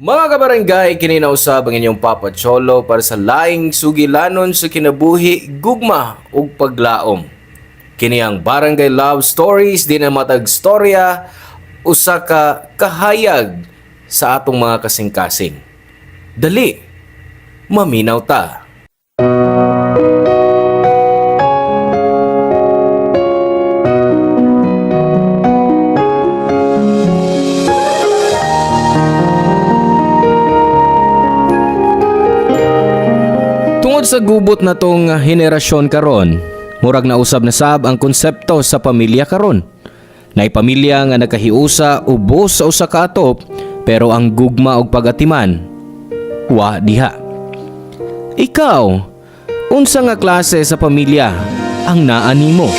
Mga kabarangay, kininausab ang inyong Papa Cholo para sa laing sugilanon sa kinabuhi, gugma ug paglaom. Kini ang Barangay Love Stories din ang matag storya usa ka kahayag sa atong mga kasing-kasing. Dali, maminaw ta. Tungod sa gubot na tong henerasyon karon, murag na usab na sab ang konsepto sa pamilya karon. Nay pamilya nga nakahiusa ubos sa usa ka atop, pero ang gugma og pagatiman wa diha. Ikaw, unsa nga klase sa pamilya ang naa nimo?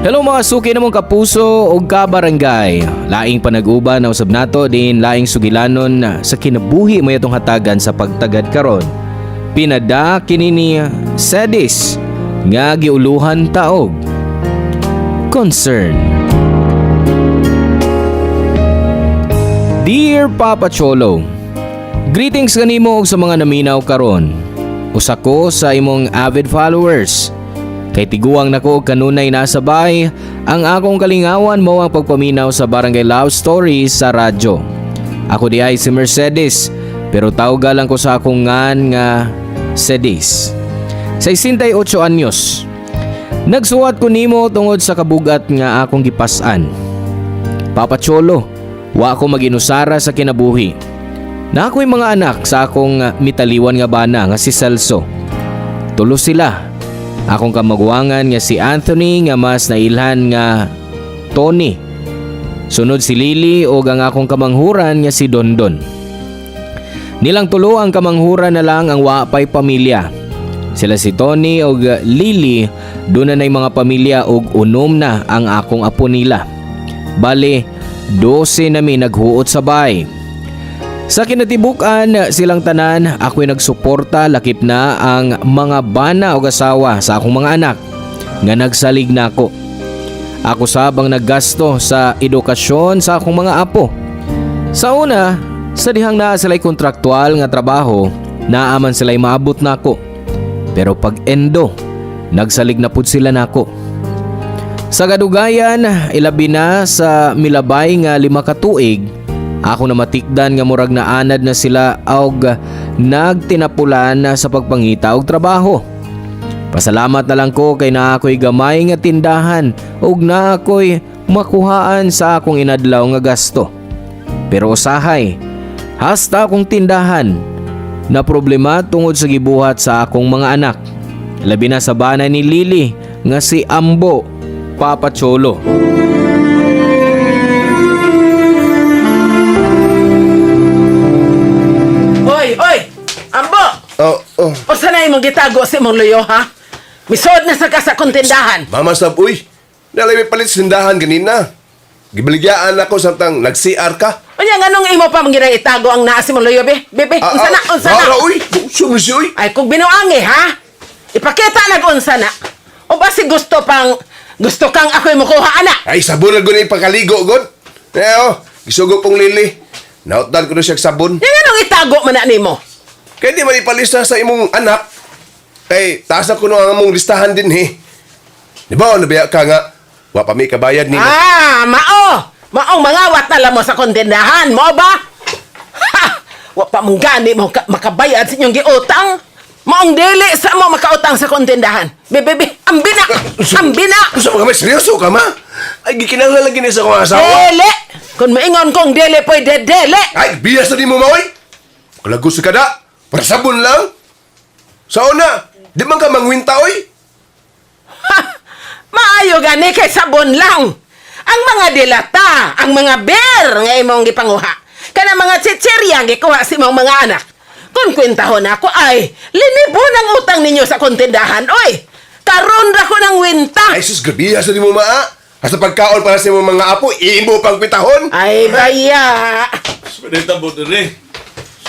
Hello mga suki namong kapuso o kabarangay. Laing panag-uban na usab nato din laing sugilanon sa kinabuhi mo itong hatagan sa pagtagad karon. Pinada kini ni Sedis nga giuluhan taog. Concern. Dear Papa Cholo, greetings kanimo og sa mga naminaw karon. Usa ko sa imong avid followers. Kay tiguang nako kanunay nasabay ang akong kalingawan mo ang pagpaminaw sa Barangay Love Stories sa radyo. Ako di ay si Mercedes, pero tawga lang ko sa akong ngan nga Sedis. 68 anyos. Nagsuwat ko nimo tungod sa kabugat nga akong gipas-an. Papa Cholo, wa ako maginusara sa kinabuhi. Na ako'y mga anak sa akong mitaliwan nga bana nga si Celso. Tulo sila. Akong kamaguangan nga si Anthony nga mas nailhan nga Tony. Sunod si Lily o ang akong kamanghuran nga si Dondon. Nilang tulo ang kamanghuran na lang ang wapay pamilya. Sila si Tony o Lily, doon na mga pamilya o unom na ang akong apo nila. Bale, 12 nami naghuot sabay. Sa kinatibukan silang tanan, ako'y nagsuporta lakip na ang mga bana o asawa sa akong mga anak nga nagsalig na ako. Ako sabang naggasto sa edukasyon sa akong mga apo. Sa una, sa dihang naa sila'y kontraktual nga trabaho, naaman sila'y maabot na ako. Pero pag endo, nagsalig na pud sila nako. Sa kadugayan, ilabi na sa milabay nga 5 ka tuig, ako na matikdan nga murag na anad na sila og nagtinapulan na sa pagpangita og trabaho. Pasalamat na lang ko kay na ako'y gamay nga tindahan ug na ako'y makuhaan sa akong inadlaw nga gasto. Pero usahay, hasta akong tindahan na problema tungod sa gibuhat sa akong mga anak. Labi na sa bana ni Lily nga si Ambo, Papa Cholo. Oy! Ambo! O sanay mong gitago sa imong luyo, ha? Misod na sa kasa kong tindahan. Mama Sab, uy, nalay may palit sindahan ganina. Gibaligyan ako samtang nag-CR ka. O niya, anong imo pa mong ginang itago ang naa sa imong luyo, be? Bebe, unsa na, unsa na? Uy, sumli si, uy. Ay, kung binuangi, ha? Ipakita nag-unsa na. O ba si gusto kang ako'y mukuha, anak? Ay, sabon na gano'n ipakaligo, God. Gisugo kong Lili. Nautdan ko na siya sabon. Yan anong itago man na nimo? Kaya di man ipalista sa imong anak. Kay, taas na ko na ang among listahan din, he. Di ba, nabaya ka nga, wa pa may kabayad nila. Maong mga watala mo sa kontindahan, mo ba? Ha! Wa pa mong gani mo makabayad sa inyong giutang. Maong dili sa mo makautang sa kontindahan. Bebe, ambina! Ambina! Gusto mo kami, seryoso ka, ma? Ay, gikinahal lagi niya sa kong asawa. Dele! Kung maingon kong dele, pwede dele! Ay, biyas na di mo, maoy. Kalagus ka da. Para sabon lang. Sa una, di man ka mangwinta, oy. Ha! Maayo gani kay sabon lang! Ang mga dilata, ang mga beer nga imong gipanguha, kana mga chichirya gikuha sa imong mga anak. Kung kwentahon ako ay, linibo ng utang ninyo sa kontindahan, oy! Karon ra ko ng winta! Ay, sus, gabihas na di mo, maa. Hasta pagkaon para sa imong mga apo, iimo pang pitahon. Ay, baya! Sebenarnya mo din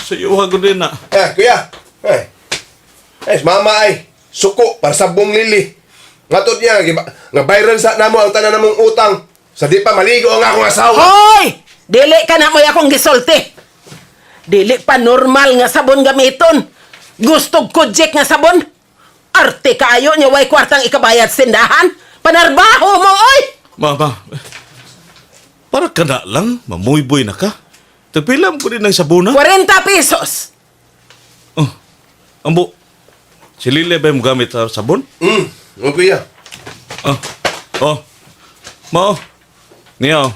sayuhan ko din na. Kuya. Mama ay, suko para sa buong Lili. Ngatod niya, nga bayran sa namo ang tanan namong utang. Sa di pa maligo ang akong asawa. Hoy! Dili ka na mo akong gisulti. Dili pa normal nga sabon gamiton. Gusto kujik nga sabon. Arte kaayo niya way kwartang ikabayad sa tindahan. Panarbaho mo, oy! Mama, para ka na lang, mamuyboy na ka. Tagpilam ko din ng sabuna. 40 pesos. Oh, ambo, si Lili ba yung gamit sa sabon? O kuya. Oh, mao. Niya, oh.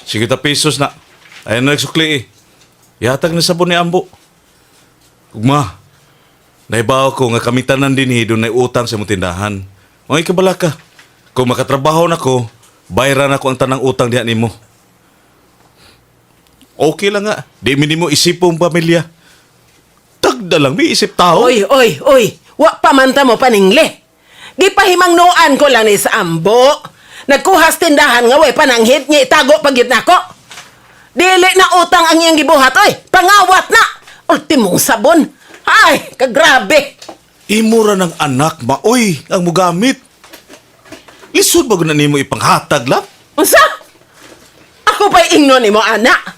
Sige ta pesos na. Ayun na nagsukli eh. Yatag na sabon ni Ambo. Ugma, naibaw ko nga kamitanan din doon na utang sa mong tindahan. Mga ikabala ka. Kung makatrabaho na ko, bayaran ako ang tanang utang diyan nimo. Okay lang nga. Di minimo isipong pamilya. Tagda lang, may isip tao. Oy, oy, oy. Wa pamanta mo paningli. Gipahimangnuan ko lang ni sa Ambo. Nagkuhas tindahan nga way pananghit niya itago pagyud nako. Dili na utang ang iyang gibuhat, oy. Pangawat na. Ultimong sabon. Ay, kagrabe. Imura ng anak, maoy, ang mugamit. Lisod ba na nimo ipanghatag lang? Unsa? Ako pa'y ingnon ni mo, anak.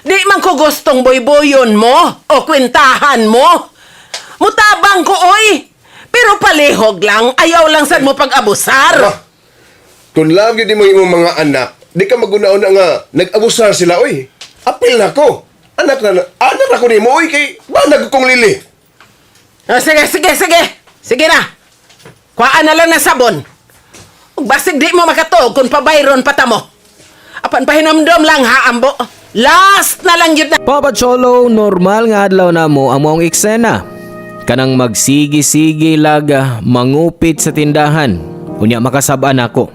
Di man ko gustong boy-boyon mo o kwentahan mo. Mutabang ko, oy. Pero palihog lang, ayaw lang sad mo pag-abusar. Ah, kung lagi di mo yung mga anak, di ka magunaon na nga nag-abusar sila, oy. Apil na ko. Anak na ko ni mo, oy, kay banag kong Lili. Ah, sige, sige, sige. Sige na. Kuhaan na lang na sabon. Ug basig di mo makatuog kung pabayron pata mo. Apan pahinomdom lang ha, Ambo. Last na lang yun na. Papa Cholo, normal nga adlaw na mo ang mong eksena. Kanang magsigi-sige laga, mangupit sa tindahan. Unya makasab-an ako.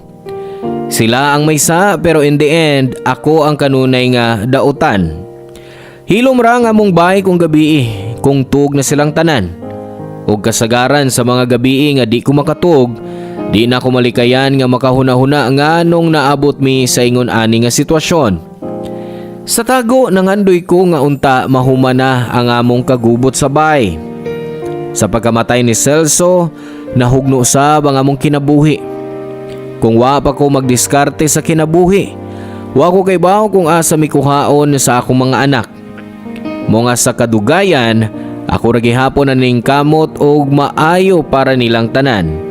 Sila ang may sa, pero in the end, ako ang kanunay nga dautan. Hilom ra nga mong bahay kung gabi kung tug na silang tanan. Ug kasagaran sa mga gabi nga di ko makatug, di na ako malikayan nga makahuna-huna nga nung naabot mi sa ingon ani nga sitwasyon. Sa tago nangandoy ko nga unta mahuma na ang among kagubot sa bay. Sa pagkamatay ni Celso, nahugno sab ang among kinabuhi. Kung wa pa ko magdiskarte sa kinabuhi, wa ko kay bawo kung asa mikuhaon sa akong mga anak. Mga sa kadugayan, ako ra gihapon aning kamot og maayo para nilang tanan.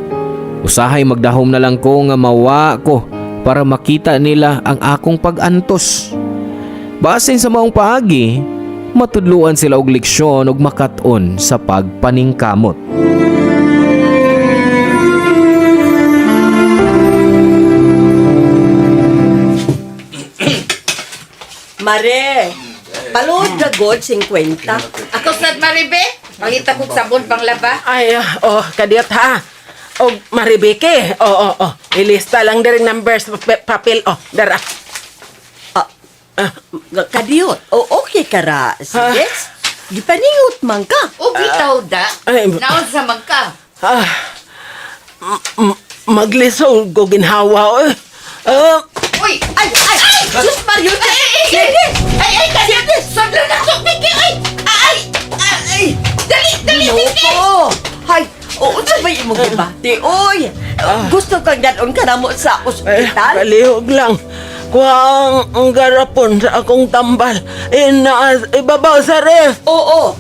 Usahay magdahom na lang ko nga mawa ko para makita nila ang akong pag-antos. Basin sa maong paagi, matudluan sila og leksyon og makat-on sa pagpaningkamot. Mare, palod na god 50. Ako sad Maribe, pangita kong sabon panglaba. Ay, kadiyot ha. O, Maribeke. O. Ilista lang din numbers papel. O, dara. Kadiyot, okay ka ra. Sige, gipaningot man ka. O bitaw da, Ay, naon sa magka. Maglisog ko ginhawa. Uy! Ay! Sus Mario! Ay! Kasi sablo na ko, Vicky! Ay! Dali, Vicky! Loko! Hay! Oo, sabay mo gibati. Uy! Gusto kang ganon ka na mo sa ospital? Kalihog lang. Kuwang ang garapon sa akong tambal. Ibabaw sa ref. Oo!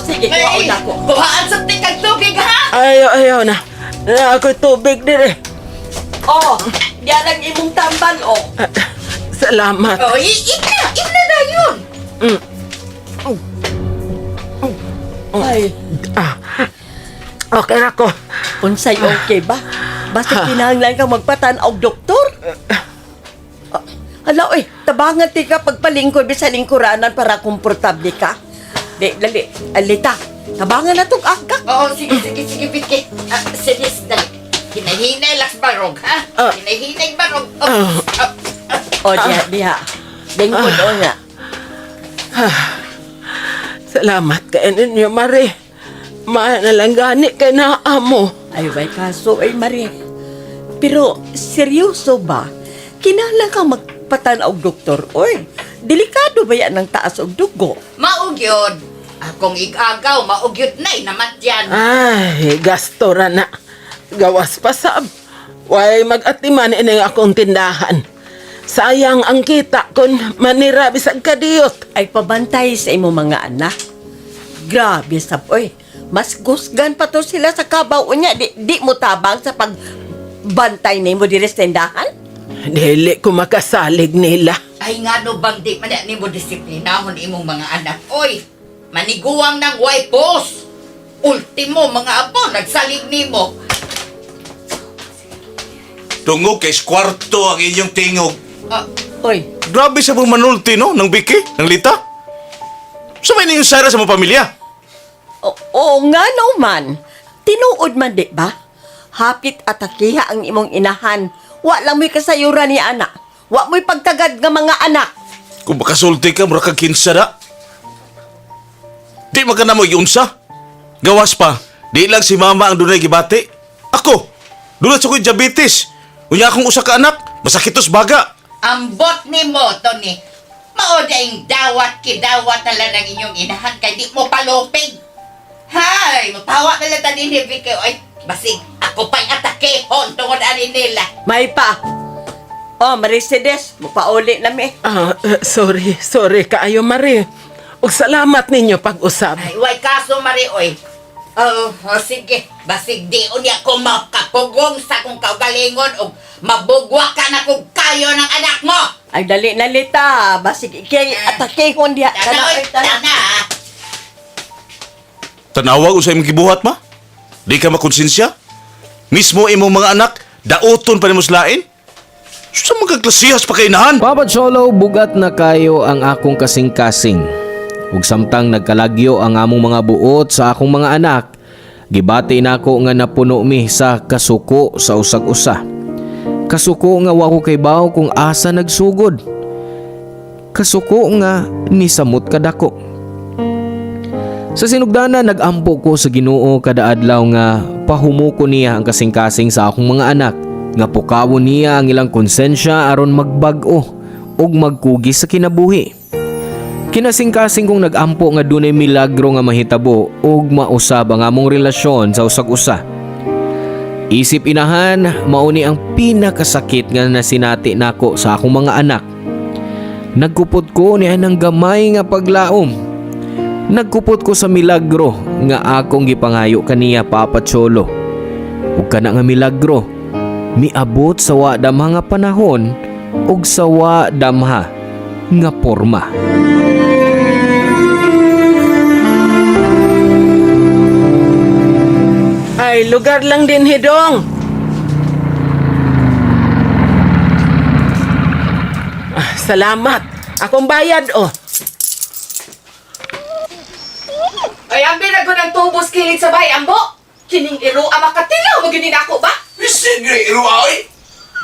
Sige, kuwaon ako. Buhaan sa tikag tubig, ha? Ayaw na. Na ako'y tubig dire. Yan ang imong tambal, Salamat. O, ina na yun! Ay, Okay na ko. unsay okay ba? Basta kinahanglan ka magpatanaw doktor? Hala, tabangan ti ka pagpalingkod sa lingkuranan para komportable ka. Dali, alita. Tabangan na tong akak. Oo, sige, Vicky. Sige, dali. Hinahinay las barog, ha? Hinahinay barog. Diha. Lingkod, nga. Salamat kayo ninyo, Mari. Mahanalanggani kay naamo. Ay, may kaso, Marie. Pero, seryoso ba? Kinahanglan kang magpatanaw doktor, delikado ba yan ang taas og dugo? Maugyod. Akong igagaw, maugyod na, namat yan. Ay, gasto ra na. Gawas pa sab. Way mag-atiman ini akong tindahan. Sayang ang kita kun manira bisag kadiyot. Ay pabantay sa imo mga anak. Grabe sab, oy. Mas gusgan pa to sila sa kabaw unya. Di mo tabang sa pagbantay nimo diri sa tindahan? Dili ko makasalig nila. Ay nga no bang di man ni mo disiplinahon imong mga anak. Oy, maniguang ng wipos. Ultimo mga apo, nagsalig nimo. Tungog kay kwarto ang inyong tingog. Oy, Grabe sa mong manulti, no? Nang Biki, ng Lita. Sabay na yung Sarah sa mga pamilya. oo nga no man. Tinuod man di ba? Hapit atakiha ang imong inahan. Wa lang mo'y kasayuran ni anak. Wa mo'y pagtagad nga mga anak. Kung makasulti ka, mura kag kinsa na. Di magana mo iunsa. Gawas pa, di lang si mama ang dunay gibati. Ako, dunay sa ko'y diabetes. Unya akong usa ka anak, masakitos baga. Ambot nimo, Tony. Maodaing dawat kidawat na lang ng inyong inahan kay di mo palupig. Hay, matawa na lang tani ni Vicky. Ay, basig, ako pa'y atakehon tungod ani nila. May pa. Oh, Mercedes, mupauli na mi. Sorry kaayo Mari. Ug salamat ninyo pag-usab. Ay, way kaso, Marioy. Sige. Basig di unya ko makapugong sa kong kaugalingon o mabugwa ka na kung kayo ng anak mo. Ay, dali na lita. Basig ikay atakehon diha. Tana, oy, tana. Tanawag sa imong gibuhat, ma? Di ka makonsensya? Mismo imong mga anak, dauton pa ni muslain? Sa mga klasihas pa kay inahan? Papa Cholo, bugat na kayo ang akong kasing-kasing. Ug samtang nagkalagyo ang among mga buot sa akong mga anak, gibati nako nga napuno mi sa kasuko sa usag-usa. Kasuko nga wa ko kay bawo kung asa nagsugod. Kasuko nga nisamot kadako. Sa sinugdanan nag-ampo ko sa Ginoo kada adlaw nga pahumuko niya ang kasing-kasing sa akong mga anak, nga pukawon niya ang ilang konsensya aron magbag-o ug magkugi sa kinabuhi. Kinasing-kasing kong nag-ampo nga dunay milagro nga mahitabo ug mausab ang among relasyon sa usag-usa. Isip inahan, mauni ang pinakasakit nga nasinati nako sa akong mga anak. Nagkupot ko niya ng gamay nga paglaom. Nagkupot ko sa milagro nga akong gipangayo kaniya, Papa Cholo. Ug kana nga milagro, miabot sa wa damha nga panahon ug sa wa damha nga porma. Ay, lugar lang din hidong. Salamat. Akong bayad, oh. Ay, ang binago ng tubos kilig sa bay, ambo. Kining iro ang makatilaw, maginin ako ba? Bisin nyo iruaoy!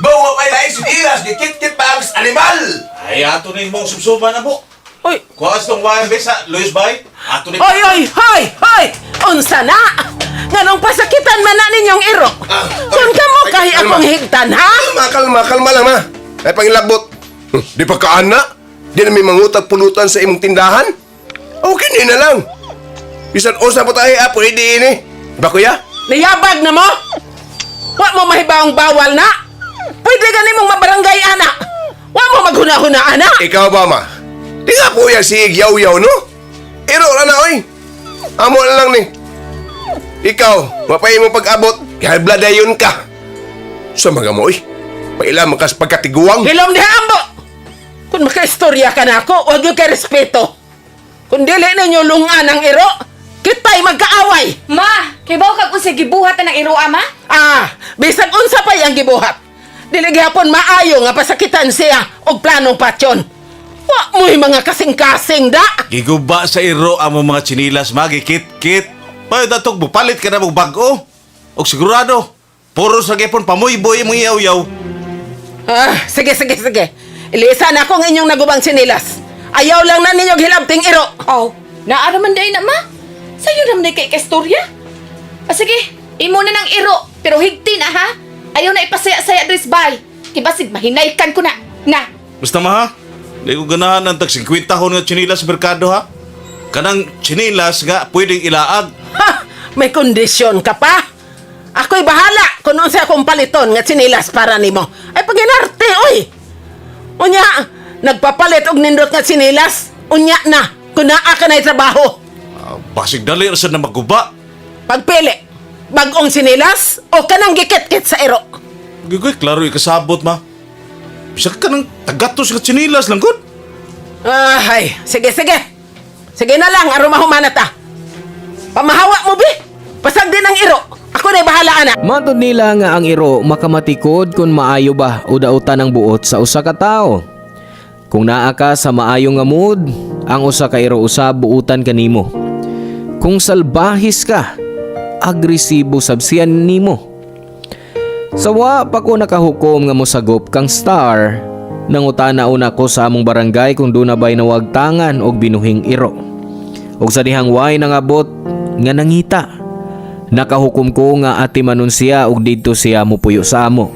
Bawa pa ilahin si Diaz, di kit-kit pa ang animal! Ay, ato ni mong subsuba na po. Oy, Kuwas tong wayan sa Luis Bay. Ato ni... oy! Unsa na? Nganong pasakitan man na ninyong iro? Kung kamo kahi akong higtan, ha? Kalma lang, ma. Ay, pangilabot. Di pa kaana? Di na may mangutag pulutan sa imong tindahan? Okay, di na lang. Bisan usa po tayo, pwede ini. Ba, kuya? Niyabag na mo? Wa mo mahibawang bawal na? Pwede gani mong mabarangay, anak. Wa mo maghuna-huna, anak. Ikaw ba, ma? Di nga po yung si Yaw-Yaw, no? Iro na na, oy. Amo na lang ni. Ikaw, mapay mo pag-abot, kaya bladayon ka. Sa mga mo, oy. Paila makas pagkatiguang. Hilom diha, ambo. Kung makaistorya ka na ako, huwag yung kay respeto. Kung dili ninyo lungan ang iro, kita'y magkaaway. Ma, kay bawa kag unsay gibuhat na ng iro, ama? Bisag unsa pa yang gibuhat. Dili gihapon maayo nga pasakitan siya og planong patyon. Wa mo'y mga kasing-kasing da. Giguba sa iro ang mga chinilas, magikit-kit. Payo datok, bupalit ka na mong bago. O sigurado, puro sa gipon pamuy-boy mong iyaw-yaw. Sige. Ilisan ako ng inyong nagubang sinilas. Ayaw lang na ninyo hilabting iro. Oh, naaraman day na, ma. Sa'yo naman day kay kastorya. Sige, imo na ng iro, pero higti na, ha? Ayaw na ipasaya-saya dres bay. Kibasig, mahinaykan ko na. Na. Basta ma, ha? Di ko ganahan ng tag 50 hon nga chinilas sa merkado, ha? Kanang chinilas nga pwedeng ilaag. May kondisyon ka pa. Ako'y bahala. kung unsa akong paliton nga sinilas para nimo. Ay paginarte, oy. Unya, nagpapalit og nindot nga sinilas. Unya na, kung naa ka na'y trabaho. Basig dali ra sad na maguba. Pagpili, bagong sinilas o kanang gikit-kit sa iro. Gigoy, klaro ikasabot ma. Bisa ka ng tagatos nga chinilas lang gud. Ay, sige. Sige na lang, aron mahuman na ta. Pamahawa mo, bi. Pasag din ang iro. Ako na'y bahala, anak. Matod nila nga ang iro makamatikod kung maayo ba o dautan ng buot sa usa ka tao. Kung naa ka sa maayo nga mood, ang usa ka iro usab buutan kanimo. Kung salbahis ka, agresibo sabsiyan nimo. Sawa pa ko nakahukom nga mosagop kang Star, nangutana una ko sa among barangay kung doon na ba'y nawagtangan og binuhing iro. Og sa dihang way nangabot nga nangita. Nakahukom ko nga atimanon siya og didto siya mupuyo sa amo.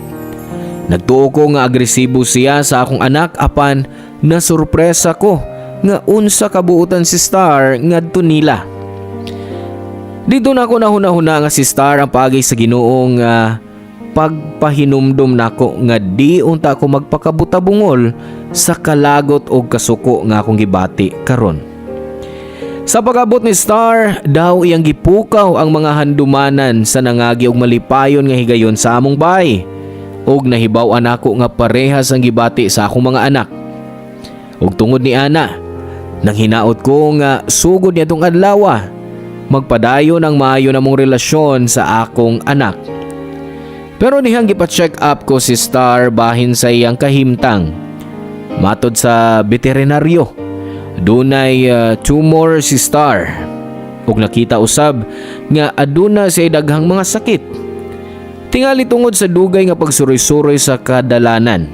Nagtuo ko nga agresibo siya sa akong anak apan nasurpresa ko nga unsa kabuutan si Star ngadto nila. Dito na ako nahuna-huna nga si Star ang paagi sa Ginoo nga pagpahinumdum nako nga di unta ako magpakabutabungol sa kalagot og kasuko nga akong gibati karon. Sa pag-abot ni Star, daw iyang gipukaw ang mga handumanan sa nangagi og malipayon nga higayon sa among bahay. Og nahibaw-an ako nga parehas ang gibati sa akong mga anak. Og tungod ni ana, nang hinaot ko nga sugod niya tong adlaw, magpadayon ang maayo namong relasyon sa akong anak. Pero nihang gipa-check up ko si Star bahin sa iyang kahimtang. Matod sa veterinaryo, dunay tumor si Star. Ug nakita usab nga aduna siya daghang mga sakit. Tingali tungod sa dugay nga pagsuroy-suroy sa kadalanan.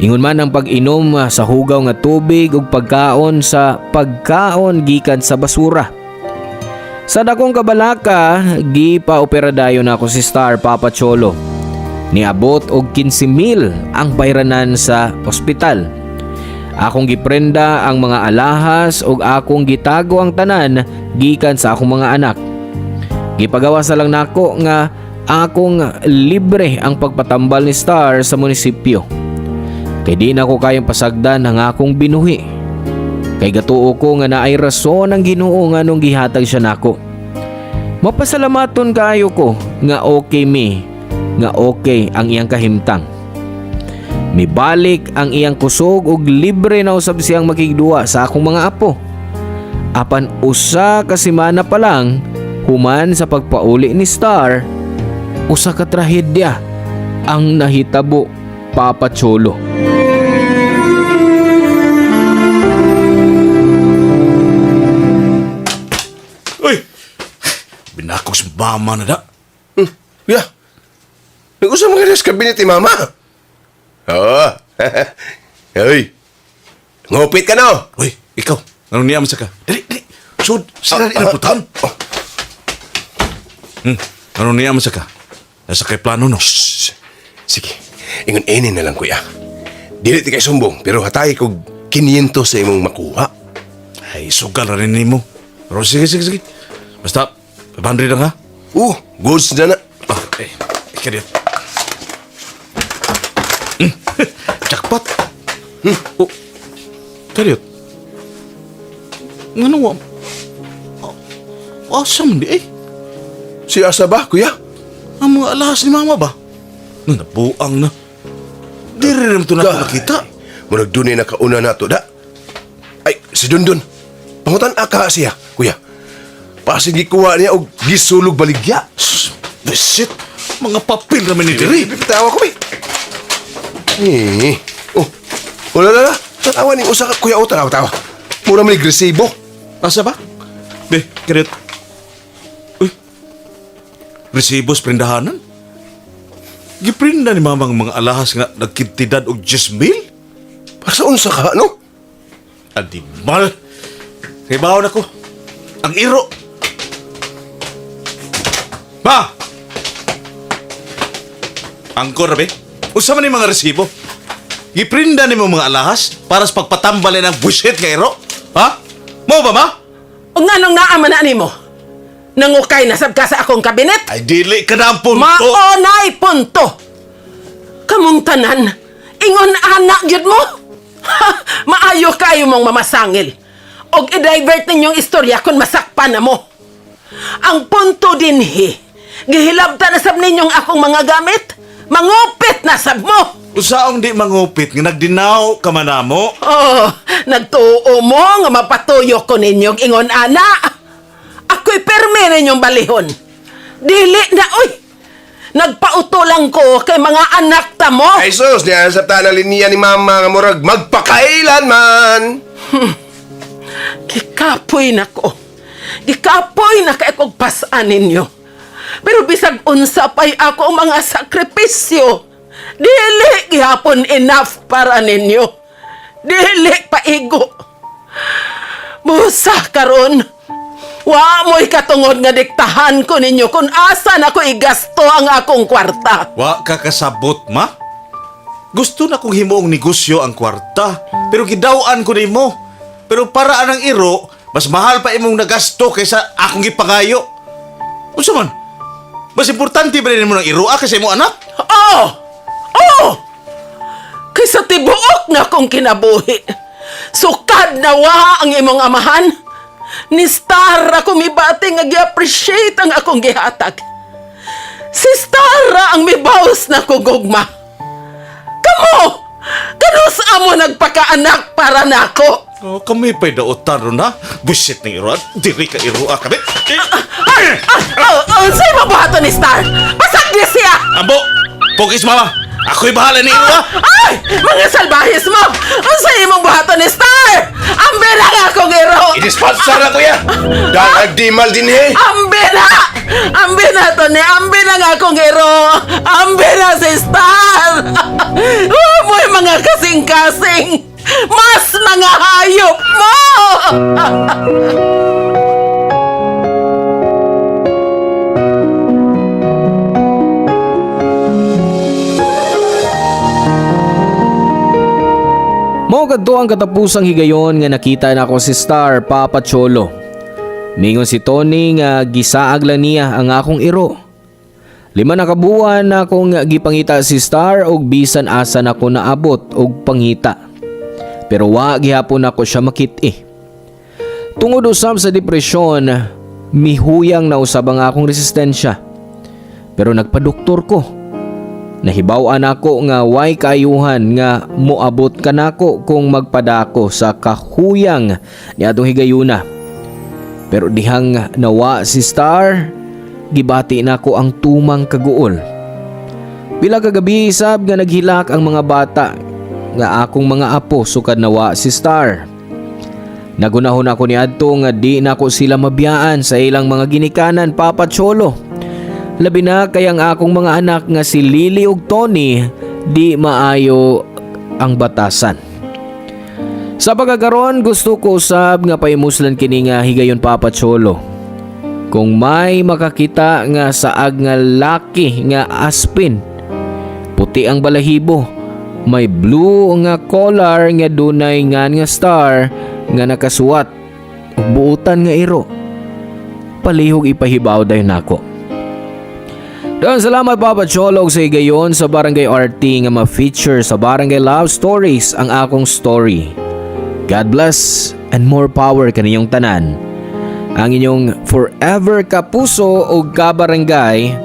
Ingon man ang pag-inom sa hugaw nga tubig ug pagkaon gikan sa basura. Sa dakong kabalaka, gipa-operadayon ako si Star Papa Cholo. Niabot og 15,000 ang bayranan sa ospital. Akong giprenda ang mga alahas ug akong gitago ang tanan gikan sa akong mga anak. Gipagawas na lang nako nga akong libre ang pagpatambal ni Star sa munisipyo. Kay di na ko kayang pasagdan ang akong binuhi. Kay gatuo ko nga naay rason ang Ginoo nga nung gihatag siya nako. Mapasalamaton kaayo ko nga okay ang iyang kahimtang. Mibalik ang iyang kusog ug libre na usab siyang makigduwa sa akong mga apo. Apan usa ka semana pa lang human sa pagpauli ni Star, usa ka trahedya ang nahitabo, Papa Cholo. Uy! Binakog sa mama na da. Ya. Nag-usap mga sa kabinet ni Mama. Oo. Hoy. Ngupit ka na. Uy, ikaw. Ano niya man sa ka? Dali. Sud, sila rin ang putan. Ano niya man sa ka? Nasa kay plano no? Sige. Ingon-inin na lang, kuya. Dili ti kay sumbong, pero hatay kog 500 sa imong makuha. Ay, sugal na rin mo. Pero sige. Basta, 500 lang ha? Goods na na. Okay. Ikadit. Jackpot. Oh. Kadit. Ngano wa? Asam di eh. Si Asa ba, kuya? Ang mga alahas ni mama ba? Nabuang na. Di rin ito na nakita. Murag dunay na kauna na to, da. Ay, si Dundun. Pangutan aka siya, kuya. Pasig gikuha niya og gisulog baligya. Besit. Mga papel naman ni Diri. Pipitawa ko, Wala. Tatawa ni usa ka, kuya. Tawa. Mura man agresibo. Asa ba? Be, kadit. Uy. Resibos prendahanan? Giprinda ni mamang mga alahas nga nagkintidad og 10,000? Para sa unsa ka, no? Adimal. Kay baon ako. Ang iro. Ma! Angkor, be. Usa man ni mga resibo. Giprinda ni mo mga alahas para sa pagpatambalin ng bullshit nga iro? Ha? Mo ba, ma? O nga nung naaman na nimo? Nangukay na sab ka sa akong kabinet. Ay, dili ka na ang punto. Maonay punto. Kamong tanan, ingon anak gyud mo. Ha, maayo kayo mong mamasangil. Og i-divert ninyong istorya kung masakpan na mo. Ang punto dinhi, gihilabta na sab ninyong akong mga gamit. Mangupit na sab mo. Usaong di mangupit nga nagdinaw ka man namo. Oh, nagtuo mo nga mapatuyo ko ninyong ingon ana. Ako'y perme ninyong balihon. Dili na, uy! Nagpauto lang ko kay mga anak ta mo. Ay sus, niya sa tanang linya ni mama nga murag magpakailan man. Gikapoy na ko. Gikapoy na kay kog pasan ninyo. Pero bisag unsa pa'y ako ang mga sakripisyo. Dili gihapon enough para ninyo. Dili paigo. Busa karon. Wa mo'y katungod nga diktahan ko ninyo kung asan ako igasto ang akong kwarta. Wa ka kasabot, ma? Gusto na kong himuong negosyo ang kwarta, pero gidawaan ko nimo. Pero para anang iro, mas mahal pa imong nagasto kaysa akong gipangayo. Unsa man? Mas importante ba rin mo ng iro kasi mo anak? Oh! Oh! Kaysa tibuok na kong kinabuhi. Sukad na wa ang imong amahan. Ni Star ako mibati nga gi-appreciate ang akong gihatag. Si Star ang mibaws na kugugma. Kamo! Kanus amo nagpakaanak para nako. Oh, kami pa'y daotan ron ha? Busit ng iro at diri ka iro kami. Sa'yo mabuhato ni Star? Pasagdi siya! Ambo! Pugis mama! Ako'y bahala ni iro ha? Ay! Mga salbahis mo! Ang sa'yo mong buhato ni Star! Ambe na nga akong iro! Inisponsor na kuya. Dahil nagdimal din eh. Ambe na! Ambe na to ni! Ambe na nga akong iro! Ambe na si Star! Mo'y mga kasing-kasing! Mas mga hayop mo! Mao kadto ang katapusang higayon nga nakita na ko si Star Papa Cholo. Mingon si Tony nga gisaag lang niya ang akong iro. 5 na kabuan na akong gipangita si Star og bisan asa na ko naabot og pangita. Pero wa gihapon ako siya makit-i. Tungod usab sa depresyon, mihuyang na usab ang akong resistensya. Pero nagpadoktor ko. Nahibaw-an ako nga way kaayuhan nga moabot ka nako kung magpadako sa kahuyang ni atong higayuna. Pero dihang nawa si Star, gibati nako ang tumang kaguol. Pila ka gabi sab nga naghilak ang mga bata nga akong mga apo sukad nawa si Star. Nagunahon ako ni adto nga di nako sila mabiyaan sa ilang mga ginikanan, Papa Cholo. Labi na kay ang akong mga anak nga si Lily ug Tony di maayo ang batasan. Sa pagkakaroon gusto ko usab nga paimuslan kini nga higayon, Papa Cholo. Kung may makakita nga saag nga laki nga aspin, puti ang balahibo, may blue nga collar nga dunay nga star nga nakasuwat ug buutan nga iro, palihog ipahibaw dayon nako. Dayon salamat, Papa Cholo, sa higayon sa Barangay RT nga ma-feature sa Barangay Love Stories ang akong story. God bless and more power kaninyong tanan. Ang inyong forever kapuso o kabarangay,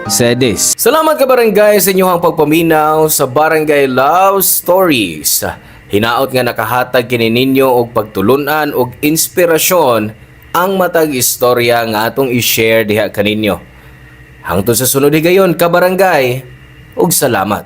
Sedis. Salamat kabarangay sa inyong pagpaminaw sa Barangay Love Stories. Hinaot nga nakahatag kini ninyo og pagtulunan og inspirasyon ang matag istorya nga atong i-share diha kaninyo. Hangtod sa sunod higayon kabarangay, ug salamat.